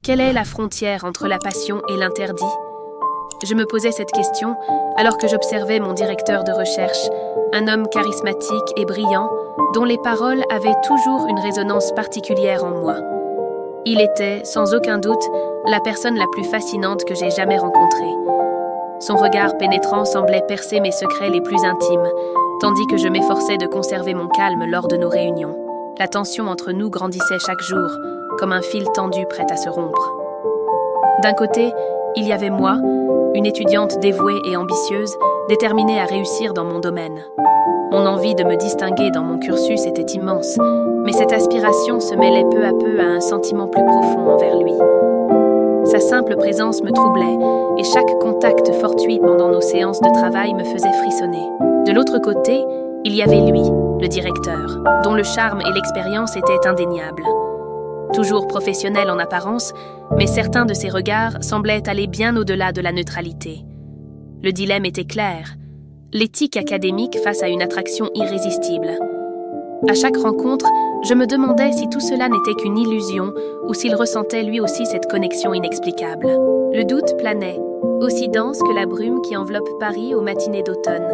Quelle est la frontière entre la passion et l'interdit? Je me posais cette question alors que j'observais mon directeur de recherche, un homme charismatique et brillant, dont les paroles avaient toujours une résonance particulière en moi. Il était, sans aucun doute, la personne la plus fascinante que j'ai jamais rencontrée. Son regard pénétrant semblait percer mes secrets les plus intimes, tandis que je m'efforçais de conserver mon calme lors de nos réunions. La tension entre nous grandissait chaque jour, comme un fil tendu prêt à se rompre. D'un côté, il y avait moi, une étudiante dévouée et ambitieuse, déterminée à réussir dans mon domaine. Mon envie de me distinguer dans mon cursus était immense, mais cette aspiration se mêlait peu à peu à un sentiment plus profond envers lui. Sa simple présence me troublait, et chaque contact fortuit pendant nos séances de travail me faisait frissonner. De l'autre côté, il y avait lui, le directeur, dont le charme et l'expérience étaient indéniables. Toujours professionnel en apparence, mais certains de ses regards semblaient aller bien au-delà de la neutralité. Le dilemme était clair, l'éthique académique face à une attraction irrésistible. À chaque rencontre, je me demandais si tout cela n'était qu'une illusion ou s'il ressentait lui aussi cette connexion inexplicable. Le doute planait, aussi dense que la brume qui enveloppe Paris aux matinées d'automne.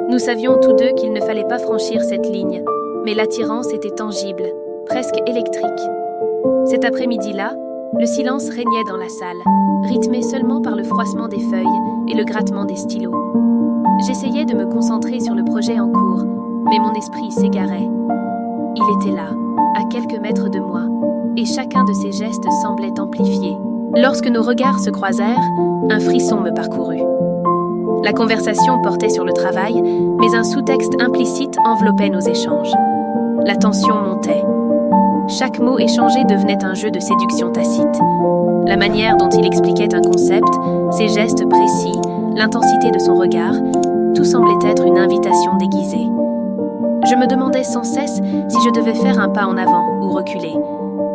Nous savions tous deux qu'il ne fallait pas franchir cette ligne, mais l'attirance était tangible, presque électrique. Cet après-midi-là, le silence régnait dans la salle, rythmé seulement par le froissement des feuilles et le grattement des stylos. J'essayais de me concentrer sur le projet en cours, mais mon esprit s'égarait. Il était là, à quelques mètres de moi, et chacun de ses gestes semblait amplifié. Lorsque nos regards se croisèrent, un frisson me parcourut. La conversation portait sur le travail, mais un sous-texte implicite enveloppait nos échanges. La tension montait. Chaque mot échangé devenait un jeu de séduction tacite. La manière dont il expliquait un concept, ses gestes précis, l'intensité de son regard, tout semblait être une invitation déguisée. Je me demandais sans cesse si je devais faire un pas en avant ou reculer,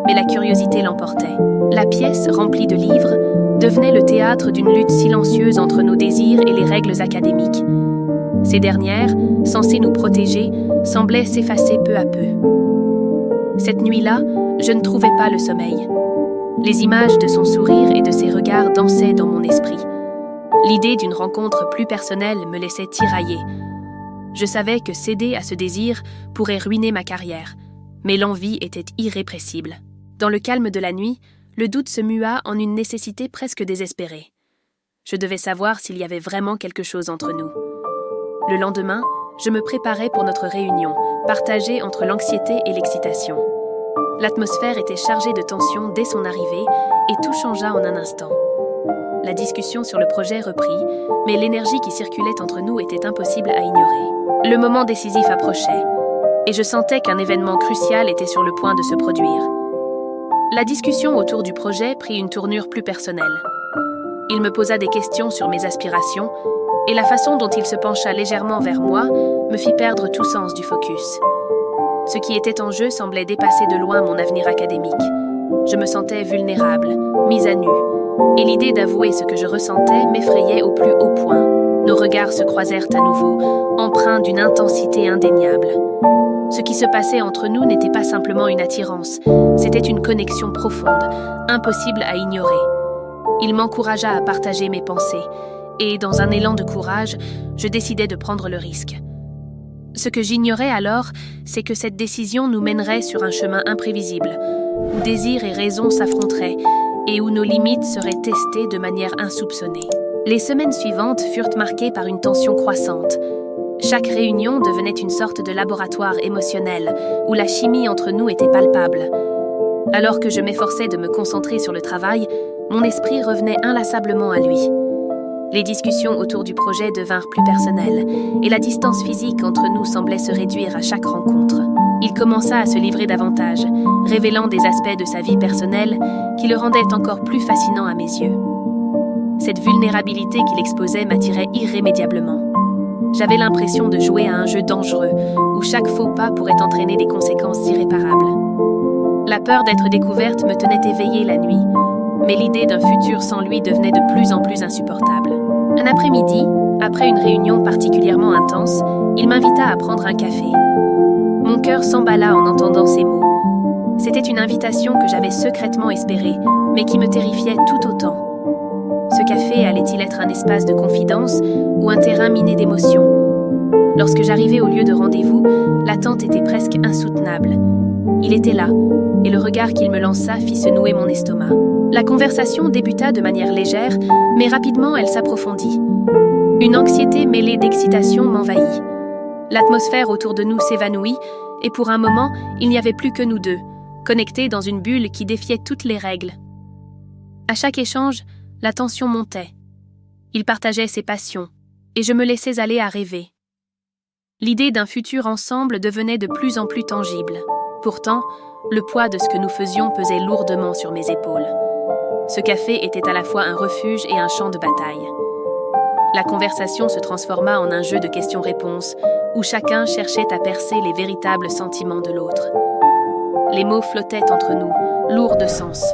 mais la curiosité l'emportait. La pièce, remplie de livres, devenait le théâtre d'une lutte silencieuse entre nos désirs et les règles académiques. Ces dernières, censées nous protéger, semblaient s'effacer peu à peu. Cette nuit-là, je ne trouvais pas le sommeil. Les images de son sourire et de ses regards dansaient dans mon esprit. L'idée d'une rencontre plus personnelle me laissait tirailler. Je savais que céder à ce désir pourrait ruiner ma carrière, mais l'envie était irrépressible. Dans le calme de la nuit, le doute se mua en une nécessité presque désespérée. Je devais savoir s'il y avait vraiment quelque chose entre nous. Le lendemain, je me préparais pour notre réunion, partagée entre l'anxiété et l'excitation. L'atmosphère était chargée de tension dès son arrivée et tout changea en un instant. La discussion sur le projet reprit, mais l'énergie qui circulait entre nous était impossible à ignorer. Le moment décisif approchait, et je sentais qu'un événement crucial était sur le point de se produire. La discussion autour du projet prit une tournure plus personnelle. Il me posa des questions sur mes aspirations, et la façon dont il se pencha légèrement vers moi me fit perdre tout sens du focus. Ce qui était en jeu semblait dépasser de loin mon avenir académique. Je me sentais vulnérable, mise à nu, et l'idée d'avouer ce que je ressentais m'effrayait au plus haut point. Nos regards se croisèrent à nouveau, empreints d'une intensité indéniable. Ce qui se passait entre nous n'était pas simplement une attirance, c'était une connexion profonde, impossible à ignorer. Il m'encouragea à partager mes pensées, et dans un élan de courage, je décidai de prendre le risque. Ce que j'ignorais alors, c'est que cette décision nous mènerait sur un chemin imprévisible, où désir et raison s'affronteraient, et où nos limites seraient testées de manière insoupçonnée. Les semaines suivantes furent marquées par une tension croissante. Chaque réunion devenait une sorte de laboratoire émotionnel, où la chimie entre nous était palpable. Alors que je m'efforçais de me concentrer sur le travail, mon esprit revenait inlassablement à lui. Les discussions autour du projet devinrent plus personnelles, et la distance physique entre nous semblait se réduire à chaque rencontre. Il commença à se livrer davantage, révélant des aspects de sa vie personnelle qui le rendaient encore plus fascinant à mes yeux. Cette vulnérabilité qu'il exposait m'attirait irrémédiablement. J'avais l'impression de jouer à un jeu dangereux, où chaque faux pas pourrait entraîner des conséquences irréparables. La peur d'être découverte me tenait éveillée la nuit, mais l'idée d'un futur sans lui devenait de plus en plus insupportable. Un après-midi, après une réunion particulièrement intense, il m'invita à prendre un café. Mon cœur s'emballa en entendant ces mots. C'était une invitation que j'avais secrètement espérée, mais qui me terrifiait tout autant. Ce café allait-il être un espace de confidence ou un terrain miné d'émotions? Lorsque j'arrivais au lieu de rendez-vous, l'attente était presque insoutenable. Il était là, et le regard qu'il me lança fit se nouer mon estomac. La conversation débuta de manière légère, mais rapidement elle s'approfondit. Une anxiété mêlée d'excitation m'envahit. L'atmosphère autour de nous s'évanouit, et pour un moment, il n'y avait plus que nous deux, connectés dans une bulle qui défiait toutes les règles. À chaque échange, la tension montait. Il partageait ses passions, et je me laissais aller à rêver. L'idée d'un futur ensemble devenait de plus en plus tangible. Pourtant, le poids de ce que nous faisions pesait lourdement sur mes épaules. Ce café était à la fois un refuge et un champ de bataille. La conversation se transforma en un jeu de questions-réponses, où chacun cherchait à percer les véritables sentiments de l'autre. Les mots flottaient entre nous, lourds de sens.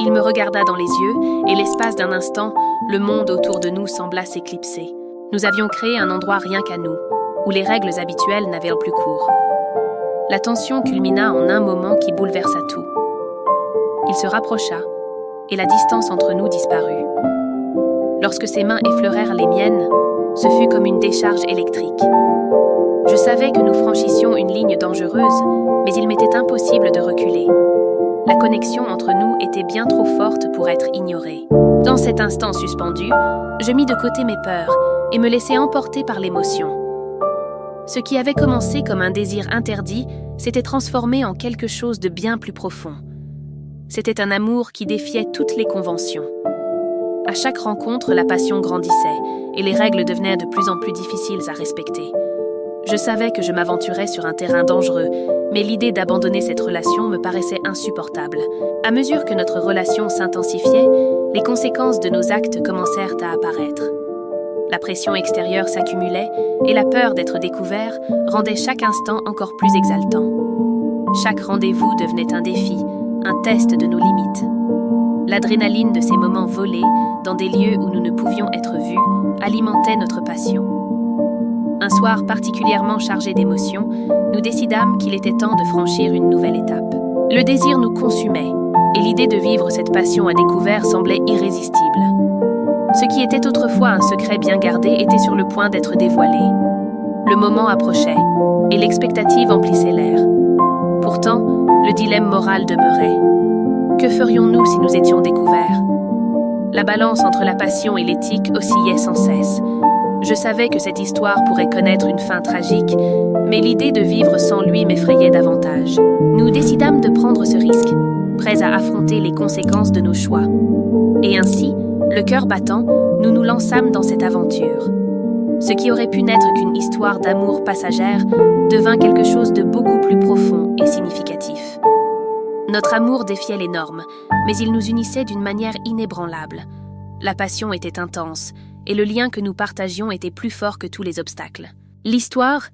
Il me regarda dans les yeux, et l'espace d'un instant, le monde autour de nous sembla s'éclipser. Nous avions créé un endroit rien qu'à nous, où les règles habituelles n'avaient plus cours. La tension culmina en un moment qui bouleversa tout. Il se rapprocha, et la distance entre nous disparut. Lorsque ses mains effleurèrent les miennes, ce fut comme une décharge électrique. Je savais que nous franchissions une ligne dangereuse, mais il m'était impossible de reculer. La connexion entre nous était bien trop forte pour être ignorée. Dans cet instant suspendu, je mis de côté mes peurs et me laissai emporter par l'émotion. Ce qui avait commencé comme un désir interdit s'était transformé en quelque chose de bien plus profond. C'était un amour qui défiait toutes les conventions. À chaque rencontre, la passion grandissait et les règles devenaient de plus en plus difficiles à respecter. Je savais que je m'aventurais sur un terrain dangereux, mais l'idée d'abandonner cette relation me paraissait insupportable. À mesure que notre relation s'intensifiait, les conséquences de nos actes commencèrent à apparaître. La pression extérieure s'accumulait et la peur d'être découvert rendait chaque instant encore plus exaltant. Chaque rendez-vous devenait un défi, un test de nos limites. L'adrénaline de ces moments volés, dans des lieux où nous ne pouvions être vus, alimentait notre passion. Un soir particulièrement chargé d'émotions, nous décidâmes qu'il était temps de franchir une nouvelle étape. Le désir nous consumait, et l'idée de vivre cette passion à découvert semblait irrésistible. Ce qui était autrefois un secret bien gardé était sur le point d'être dévoilé. Le moment approchait, et l'expectative emplissait l'air. Pourtant, le dilemme moral demeurait. Que ferions-nous si nous étions découverts? La balance entre la passion et l'éthique oscillait sans cesse. Je savais que cette histoire pourrait connaître une fin tragique, mais l'idée de vivre sans lui m'effrayait davantage. Nous décidâmes de prendre ce risque, prêts à affronter les conséquences de nos choix. Et ainsi, le cœur battant, nous nous lançâmes dans cette aventure. Ce qui aurait pu n'être qu'une histoire d'amour passagère devint quelque chose de beaucoup plus profond et significatif. Notre amour défiait les normes, mais il nous unissait d'une manière inébranlable. La passion était intense, et le lien que nous partagions était plus fort que tous les obstacles. L'histoire,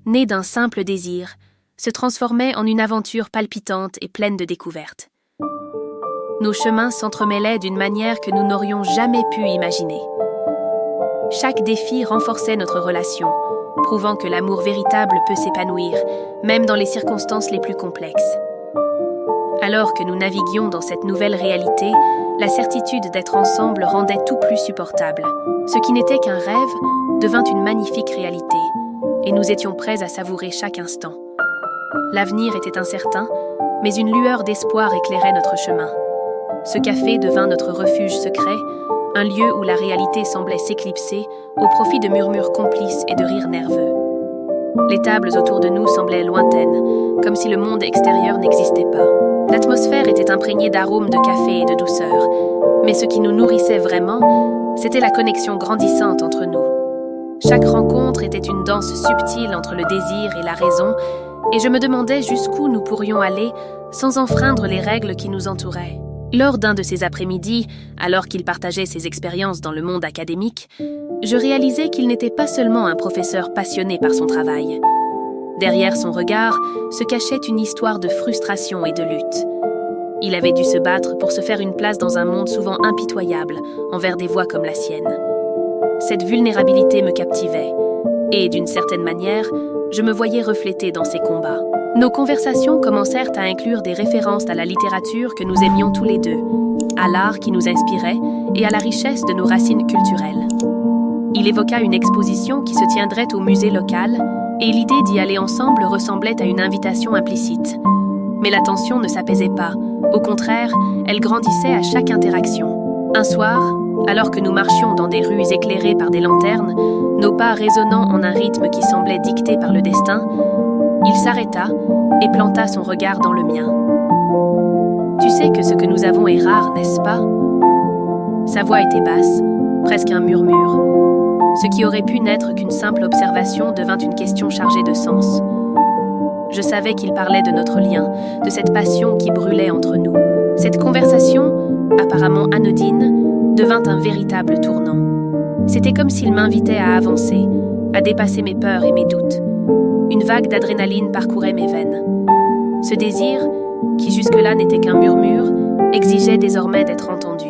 née d'un simple désir, se transformait en une aventure palpitante et pleine de découvertes. Nos chemins s'entremêlaient d'une manière que nous n'aurions jamais pu imaginer. Chaque défi renforçait notre relation, prouvant que l'amour véritable peut s'épanouir, même dans les circonstances les plus complexes. Alors que nous naviguions dans cette nouvelle réalité, la certitude d'être ensemble rendait tout plus supportable. Ce qui n'était qu'un rêve devint une magnifique réalité, et nous étions prêts à savourer chaque instant. L'avenir était incertain, mais une lueur d'espoir éclairait notre chemin. Ce café devint notre refuge secret, un lieu où la réalité semblait s'éclipser au profit de murmures complices et de rires nerveux. Les tables autour de nous semblaient lointaines, comme si le monde extérieur n'existait pas. L'atmosphère était imprégnée d'arômes de café et de douceur, mais ce qui nous nourrissait vraiment, c'était la connexion grandissante entre nous. Chaque rencontre était une danse subtile entre le désir et la raison, et je me demandais jusqu'où nous pourrions aller sans enfreindre les règles qui nous entouraient. Lors d'un de ces après-midi, alors qu'il partageait ses expériences dans le monde académique, je réalisais qu'il n'était pas seulement un professeur passionné par son travail. Derrière son regard se cachait une histoire de frustration et de lutte. Il avait dû se battre pour se faire une place dans un monde souvent impitoyable envers des voix comme la sienne. Cette vulnérabilité me captivait, et d'une certaine manière, je me voyais reflétée dans ses combats. Nos conversations commencèrent à inclure des références à la littérature que nous aimions tous les deux, à l'art qui nous inspirait et à la richesse de nos racines culturelles. Il évoqua une exposition qui se tiendrait au musée local, et l'idée d'y aller ensemble ressemblait à une invitation implicite. Mais la tension ne s'apaisait pas. Au contraire, elle grandissait à chaque interaction. Un soir, alors que nous marchions dans des rues éclairées par des lanternes, nos pas résonnant en un rythme qui semblait dicté par le destin, il s'arrêta et planta son regard dans le mien. « Tu sais que ce que nous avons est rare, n'est-ce pas ?» Sa voix était basse, presque un murmure. Ce qui aurait pu n'être qu'une simple observation devint une question chargée de sens. Je savais qu'il parlait de notre lien, de cette passion qui brûlait entre nous. Cette conversation, apparemment anodine, devint un véritable tournant. C'était comme s'il m'invitait à avancer, à dépasser mes peurs et mes doutes. Une vague d'adrénaline parcourait mes veines. Ce désir, qui jusque-là n'était qu'un murmure, exigeait désormais d'être entendu.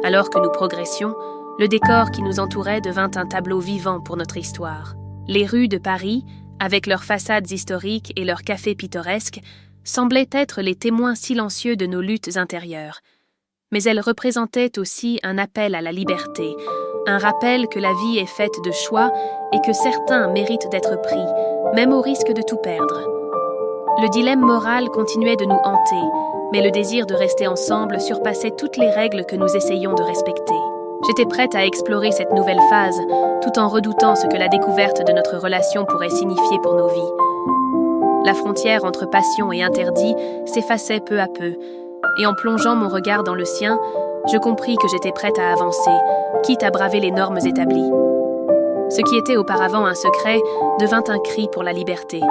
Alors que nous progressions, le décor qui nous entourait devint un tableau vivant pour notre histoire. Les rues de Paris, avec leurs façades historiques et leurs cafés pittoresques, semblaient être les témoins silencieux de nos luttes intérieures. Mais elles représentaient aussi un appel à la liberté, un rappel que la vie est faite de choix et que certains méritent d'être pris, même au risque de tout perdre. Le dilemme moral continuait de nous hanter, mais le désir de rester ensemble surpassait toutes les règles que nous essayions de respecter. J'étais prête à explorer cette nouvelle phase, tout en redoutant ce que la découverte de notre relation pourrait signifier pour nos vies. La frontière entre passion et interdit s'effaçait peu à peu, et en plongeant mon regard dans le sien, je compris que j'étais prête à avancer, quitte à braver les normes établies. Ce qui était auparavant un secret devint un cri pour la liberté.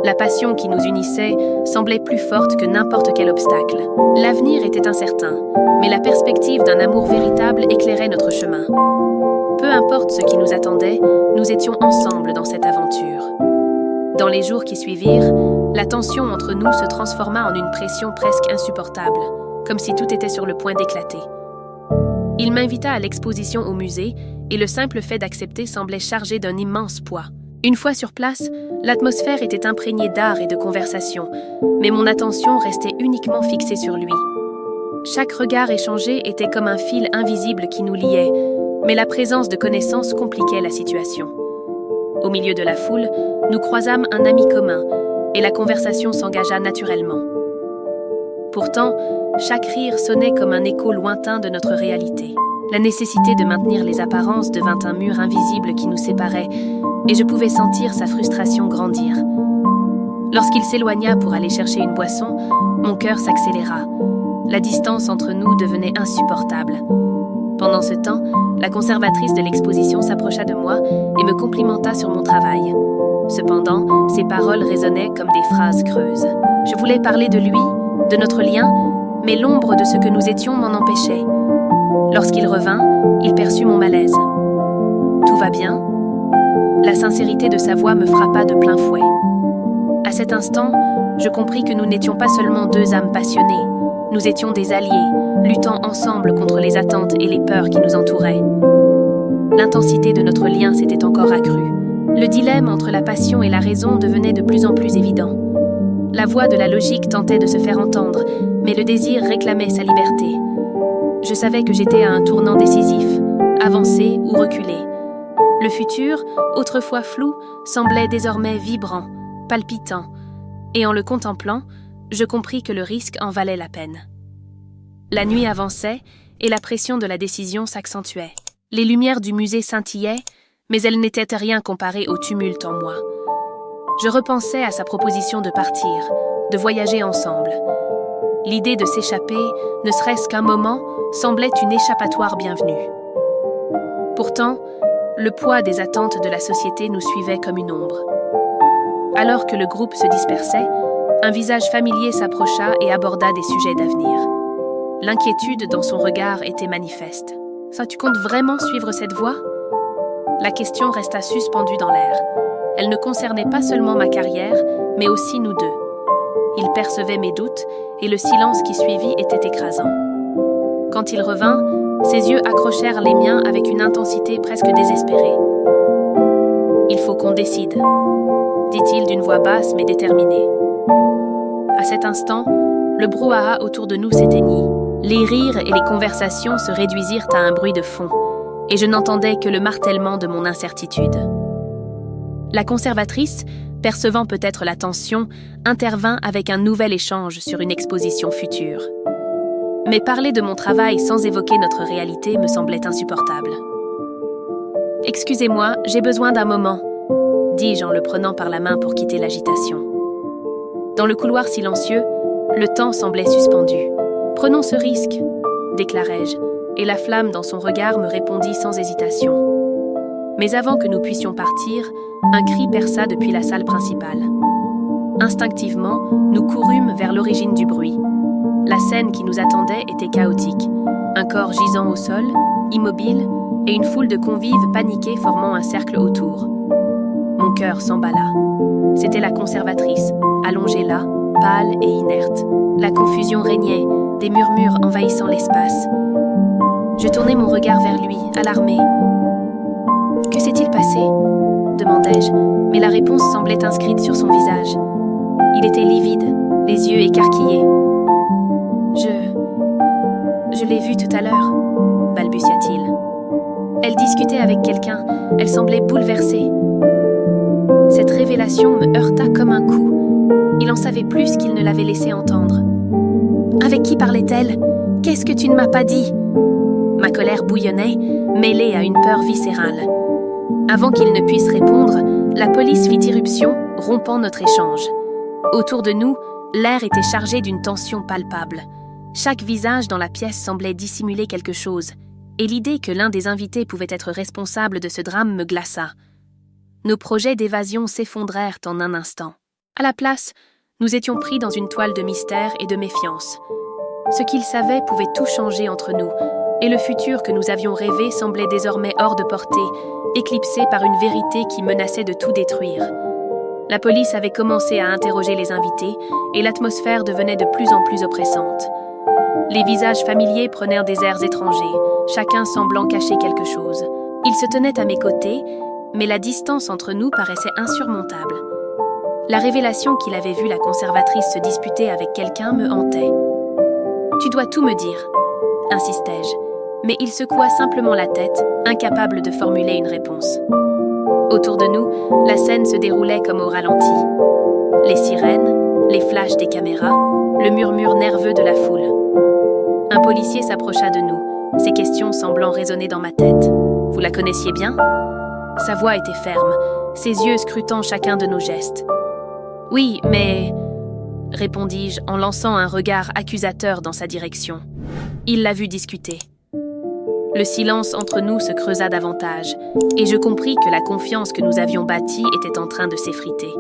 La passion qui nous unissait semblait plus forte que n'importe quel obstacle. L'avenir était incertain, mais la perspective d'un amour véritable éclairait notre chemin. Peu importe ce qui nous attendait, nous étions ensemble dans cette aventure. Dans les jours qui suivirent, la tension entre nous se transforma en une pression presque insupportable, comme si tout était sur le point d'éclater. Il m'invita à l'exposition au musée, et le simple fait d'accepter semblait chargé d'un immense poids. Une fois sur place, l'atmosphère était imprégnée d'art et de conversation, mais mon attention restait uniquement fixée sur lui. Chaque regard échangé était comme un fil invisible qui nous liait, mais la présence de connaissances compliquait la situation. Au milieu de la foule, nous croisâmes un ami commun, et la conversation s'engagea naturellement. Pourtant, chaque rire sonnait comme un écho lointain de notre réalité. La nécessité de maintenir les apparences devint un mur invisible qui nous séparait, et je pouvais sentir sa frustration grandir. Lorsqu'il s'éloigna pour aller chercher une boisson, mon cœur s'accéléra. La distance entre nous devenait insupportable. Pendant ce temps, la conservatrice de l'exposition s'approcha de moi et me complimenta sur mon travail. Cependant, ses paroles résonnaient comme des phrases creuses. Je voulais parler de lui, de notre lien, mais l'ombre de ce que nous étions m'en empêchait. Lorsqu'il revint, il perçut mon malaise. « Tout va bien ?» La sincérité de sa voix me frappa de plein fouet. À cet instant, je compris que nous n'étions pas seulement deux âmes passionnées, nous étions des alliés, luttant ensemble contre les attentes et les peurs qui nous entouraient. L'intensité de notre lien s'était encore accrue. Le dilemme entre la passion et la raison devenait de plus en plus évident. La voix de la logique tentait de se faire entendre, mais le désir réclamait sa liberté. Je savais que j'étais à un tournant décisif, avancer ou reculer. Le futur, autrefois flou, semblait désormais vibrant, palpitant, et en le contemplant, je compris que le risque en valait la peine. La nuit avançait, et la pression de la décision s'accentuait. Les lumières du musée scintillaient, mais elles n'étaient rien comparées au tumulte en moi. Je repensais à sa proposition de partir, de voyager ensemble. L'idée de s'échapper, ne serait-ce qu'un moment, semblait une échappatoire bienvenue. Pourtant, le poids des attentes de la société nous suivait comme une ombre. Alors que le groupe se dispersait, un visage familier s'approcha et aborda des sujets d'avenir. L'inquiétude dans son regard était manifeste. « Ça, tu comptes vraiment suivre cette voie ?» La question resta suspendue dans l'air. Elle ne concernait pas seulement ma carrière, mais aussi nous deux. Il percevait mes doutes, et le silence qui suivit était écrasant. Quand il revint, ses yeux accrochèrent les miens avec une intensité presque désespérée. « Il faut qu'on décide », dit-il d'une voix basse mais déterminée. À cet instant, le brouhaha autour de nous s'éteignit. Les rires et les conversations se réduisirent à un bruit de fond, et je n'entendais que le martèlement de mon incertitude. La conservatrice, percevant peut-être la tension, intervint avec un nouvel échange sur une exposition future. Mais parler de mon travail sans évoquer notre réalité me semblait insupportable. « Excusez-moi, j'ai besoin d'un moment », dis-je en le prenant par la main pour quitter l'agitation. Dans le couloir silencieux, le temps semblait suspendu. « Prenons ce risque », déclarai-je, et la flamme dans son regard me répondit sans hésitation. Mais avant que nous puissions partir, un cri perça depuis la salle principale. Instinctivement, nous courûmes vers l'origine du bruit. La scène qui nous attendait était chaotique. Un corps gisant au sol, immobile, et une foule de convives paniqués formant un cercle autour. Mon cœur s'emballa. C'était la conservatrice, allongée là, pâle et inerte. La confusion régnait, des murmures envahissant l'espace. Je tournai mon regard vers lui, alarmé. « Que s'est-il passé ?» demandai-je, mais la réponse semblait inscrite sur son visage. Il était livide, les yeux écarquillés. Je l'ai vu tout à l'heure, balbutia-t-il. Elle discutait avec quelqu'un, elle semblait bouleversée. Cette révélation me heurta comme un coup. Il en savait plus qu'il ne l'avait laissé entendre. Avec qui parlait-elle ? Qu'est-ce que tu ne m'as pas dit ? Ma colère bouillonnait, mêlée à une peur viscérale. Avant qu'il ne puisse répondre, la police fit irruption, rompant notre échange. Autour de nous, l'air était chargé d'une tension palpable. Chaque visage dans la pièce semblait dissimuler quelque chose, et l'idée que l'un des invités pouvait être responsable de ce drame me glaça. Nos projets d'évasion s'effondrèrent en un instant. À la place, nous étions pris dans une toile de mystère et de méfiance. Ce qu'ils savaient pouvait tout changer entre nous, et le futur que nous avions rêvé semblait désormais hors de portée, éclipsé par une vérité qui menaçait de tout détruire. La police avait commencé à interroger les invités, et l'atmosphère devenait de plus en plus oppressante. Les visages familiers prenaient des airs étrangers, chacun semblant cacher quelque chose. Ils se tenaient à mes côtés, mais la distance entre nous paraissait insurmontable. La révélation qu'il avait vu la conservatrice se disputer avec quelqu'un me hantait. « Tu dois tout me dire », insistai-je, mais il secoua simplement la tête, incapable de formuler une réponse. Autour de nous, la scène se déroulait comme au ralenti. Les sirènes, les flashs des caméras, le murmure nerveux de la foule. Un policier s'approcha de nous, ses questions semblant résonner dans ma tête. « Vous la connaissiez bien ?» Sa voix était ferme, ses yeux scrutant chacun de nos gestes. « Oui, mais... » répondis-je en lançant un regard accusateur dans sa direction. Il l'a vu discuter. Le silence entre nous se creusa davantage, et je compris que la confiance que nous avions bâtie était en train de s'effriter.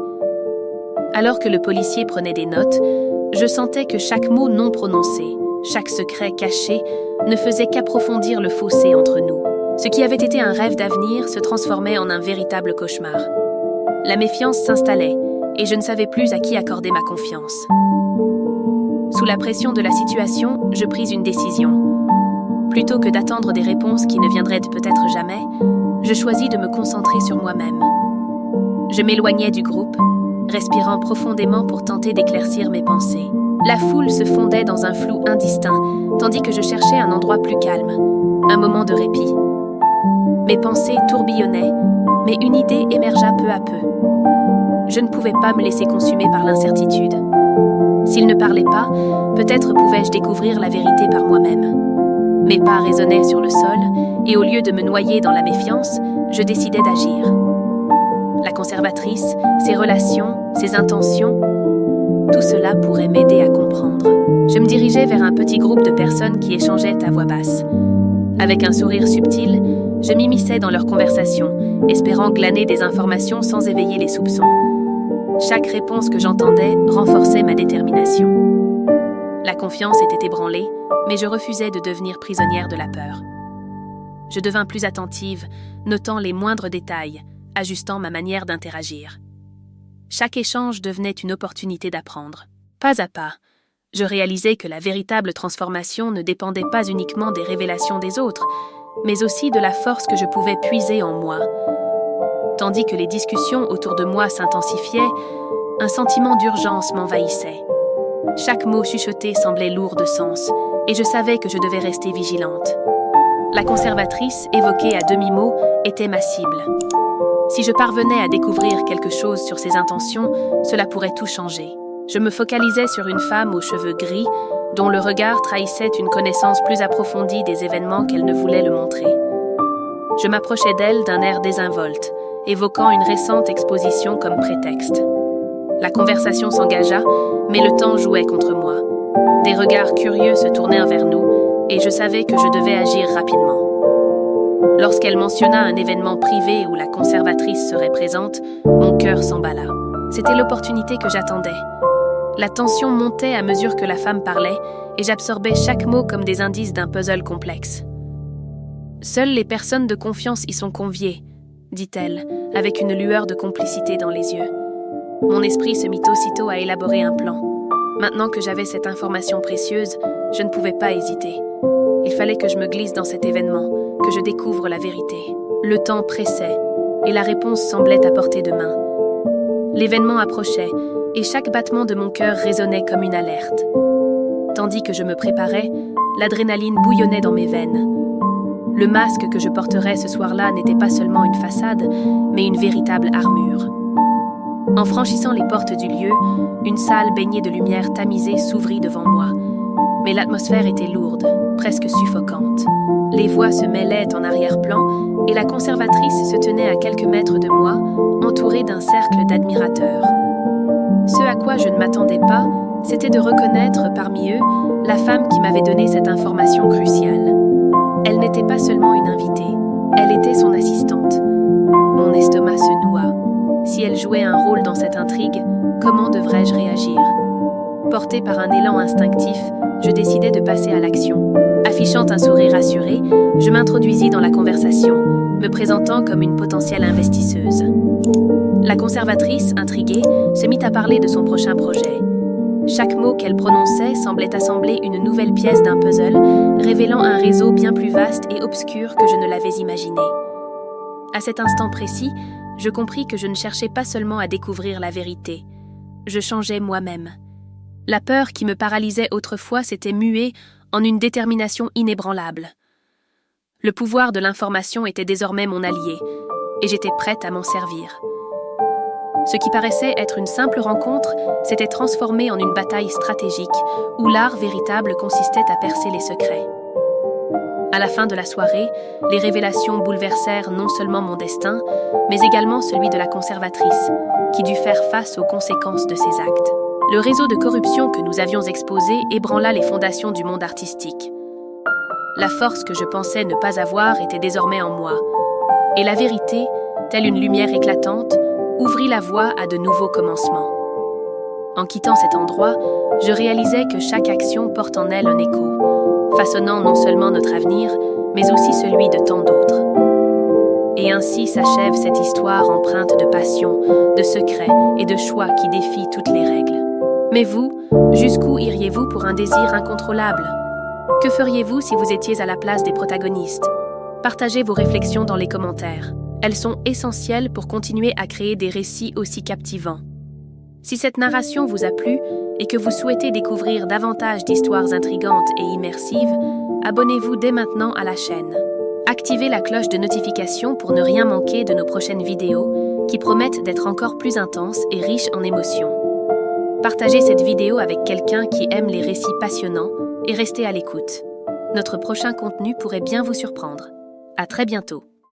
Alors que le policier prenait des notes, je sentais que chaque mot non prononcé, chaque secret caché, ne faisait qu'approfondir le fossé entre nous. Ce qui avait été un rêve d'avenir se transformait en un véritable cauchemar. La méfiance s'installait, et je ne savais plus à qui accorder ma confiance. Sous la pression de la situation, je pris une décision. Plutôt que d'attendre des réponses qui ne viendraient peut-être jamais, je choisis de me concentrer sur moi-même. Je m'éloignais du groupe, respirant profondément pour tenter d'éclaircir mes pensées. La foule se fondait dans un flou indistinct, tandis que je cherchais un endroit plus calme, un moment de répit. Mes pensées tourbillonnaient, mais une idée émergea peu à peu. Je ne pouvais pas me laisser consumer par l'incertitude. S'il ne parlait pas, peut-être pouvais-je découvrir la vérité par moi-même. Mes pas résonnaient sur le sol, et au lieu de me noyer dans la méfiance, je décidai d'agir. La conservatrice, ses relations, ses intentions, tout cela pourrait m'aider à comprendre. Je me dirigeais vers un petit groupe de personnes qui échangeaient à voix basse. Avec un sourire subtil, je m'immisçais dans leur conversation, espérant glaner des informations sans éveiller les soupçons. Chaque réponse que j'entendais renforçait ma détermination. La confiance était ébranlée, mais je refusais de devenir prisonnière de la peur. Je devins plus attentive, notant les moindres détails, ajustant ma manière d'interagir. Chaque échange devenait une opportunité d'apprendre. Pas à pas, je réalisais que la véritable transformation ne dépendait pas uniquement des révélations des autres, mais aussi de la force que je pouvais puiser en moi. Tandis que les discussions autour de moi s'intensifiaient, un sentiment d'urgence m'envahissait. Chaque mot chuchoté semblait lourd de sens, et je savais que je devais rester vigilante. La conservatrice, évoquée à demi-mot, était ma cible. Si je parvenais à découvrir quelque chose sur ses intentions, cela pourrait tout changer. Je me focalisais sur une femme aux cheveux gris, dont le regard trahissait une connaissance plus approfondie des événements qu'elle ne voulait le montrer. Je m'approchais d'elle d'un air désinvolte, évoquant une récente exposition comme prétexte. La conversation s'engagea, mais le temps jouait contre moi. Des regards curieux se tournèrent vers nous, et je savais que je devais agir rapidement. Lorsqu'elle mentionna un événement privé où la conservatrice serait présente, mon cœur s'emballa. C'était l'opportunité que j'attendais. La tension montait à mesure que la femme parlait, et j'absorbais chaque mot comme des indices d'un puzzle complexe. « Seules les personnes de confiance y sont conviées », dit-elle, avec une lueur de complicité dans les yeux. Mon esprit se mit aussitôt à élaborer un plan. Maintenant que j'avais cette information précieuse, je ne pouvais pas hésiter. Il fallait que je me glisse dans cet événement, que je découvre la vérité. Le temps pressait, et la réponse semblait à portée de main. L'événement approchait, et chaque battement de mon cœur résonnait comme une alerte. Tandis que je me préparais, l'adrénaline bouillonnait dans mes veines. Le masque que je porterais ce soir-là n'était pas seulement une façade, mais une véritable armure. En franchissant les portes du lieu, une salle baignée de lumière tamisée s'ouvrit devant moi. Mais l'atmosphère était lourde, presque suffocante. Les voix se mêlaient en arrière-plan et la conservatrice se tenait à quelques mètres de moi, entourée d'un cercle d'admirateurs. Ce à quoi je ne m'attendais pas, c'était de reconnaître parmi eux la femme qui m'avait donné cette information cruciale. Elle n'était pas seulement une invitée, elle était son assistante. Mon estomac se noua. Si elle jouait un rôle dans cette intrigue, comment devrais-je réagir ? Portée par un élan instinctif, je décidai de passer à l'action. Affichant un sourire assuré, je m'introduisis dans la conversation, me présentant comme une potentielle investisseuse. La conservatrice, intriguée, se mit à parler de son prochain projet. Chaque mot qu'elle prononçait semblait assembler une nouvelle pièce d'un puzzle, révélant un réseau bien plus vaste et obscur que je ne l'avais imaginé. À cet instant précis, je compris que je ne cherchais pas seulement à découvrir la vérité. Je changeais moi-même. La peur qui me paralysait autrefois s'était muée en une détermination inébranlable. Le pouvoir de l'information était désormais mon allié, et j'étais prête à m'en servir. Ce qui paraissait être une simple rencontre s'était transformé en une bataille stratégique où l'art véritable consistait à percer les secrets. À la fin de la soirée, les révélations bouleversèrent non seulement mon destin, mais également celui de la conservatrice, qui dut faire face aux conséquences de ses actes. Le réseau de corruption que nous avions exposé ébranla les fondations du monde artistique. La force que je pensais ne pas avoir était désormais en moi, et la vérité, telle une lumière éclatante, ouvrit la voie à de nouveaux commencements. En quittant cet endroit, je réalisais que chaque action porte en elle un écho, façonnant non seulement notre avenir, mais aussi celui de tant d'autres. Et ainsi s'achève cette histoire empreinte de passion, de secrets et de choix qui défient toutes les règles. Mais vous, jusqu'où iriez-vous pour un désir incontrôlable ? Que feriez-vous si vous étiez à la place des protagonistes ? Partagez vos réflexions dans les commentaires. Elles sont essentielles pour continuer à créer des récits aussi captivants. Si cette narration vous a plu et que vous souhaitez découvrir davantage d'histoires intrigantes et immersives, abonnez-vous dès maintenant à la chaîne. Activez la cloche de notification pour ne rien manquer de nos prochaines vidéos qui promettent d'être encore plus intenses et riches en émotions. Partagez cette vidéo avec quelqu'un qui aime les récits passionnants et restez à l'écoute. Notre prochain contenu pourrait bien vous surprendre. À très bientôt.